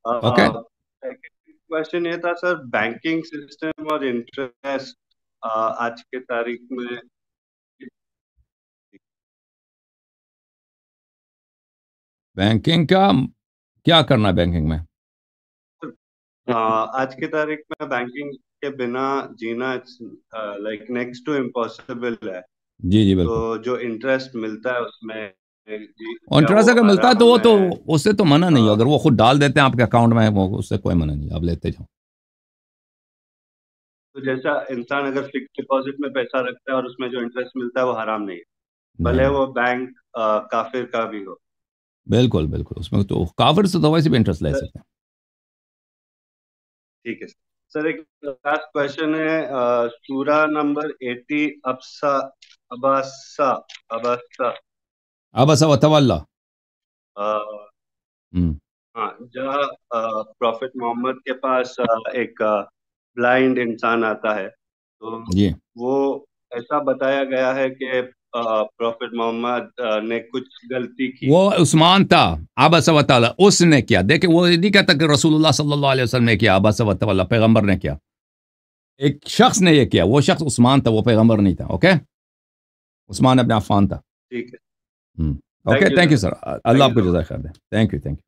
Okay. Question ये था sir, banking system और इंटरेस्ट आज के तारीख में। बैंकिंग का क्या करना है बैंकिंग में? आज की तारीख में बैंकिंग के बिना जीना लाइक नेक्स्ट टू इम्पॉसिबल है। जी जी तो बिल्कुल। जो इंटरेस्ट मिलता है उसमें, जी और क्या वो इंटरेस्ट अगर मिलता है तो हराम वो तो, है? उससे तो मना नहीं है, अगर वो खुद डाल देते हैं आपके अकाउंट में, वो उससे कोई मना नहीं है, आप लेते जाओ। तो जैसा इंसान अगर फिक्स डिपॉजिट में पैसा रखता है और उसमें जो इंटरेस्ट मिलता है वो हराम नहीं है, नहीं भले नहीं, वो बैंक काफिर का भी हो। बिल्कुल बिल्कुल, उसमें तो काफिर से तो वैसे भी इंटरेस्ट ले सर, सकते हैं। ठीक है सर। एक लास्ट क्वेश्चन है, सूरा नंबर 80, अबसा, अबासा, अबासा। अब असा वतवल्ला। हम्म। हाँ, जहाँ प्रॉफिट मोहम्मद के पास एक ब्लाइंड इंसान आता है, तो जी। वो ऐसा बताया गया है कि प्रॉफिट मोहम्मद ने कुछ गलती की। वो उस्मान था। अब असा वतवल्ला उसने किया, देखिए वो ये नहीं कहता कि रसूलुल्लाह सल्लल्लाहु अलैहि वसल्लम ने किया, अब असा वतवल्ला पैगंबर ने किया। एक शख्स ने ये किया, वो शख्स उस्मान था, वो पैगंबर नहीं था। ओके, उस्मान अपने अफान था। ठीक है। Okay, thank you thank you sir. Sir. Thank अल्लाह यू आपको सो जज़ाय मच। खैर दे। Thank you, thank you.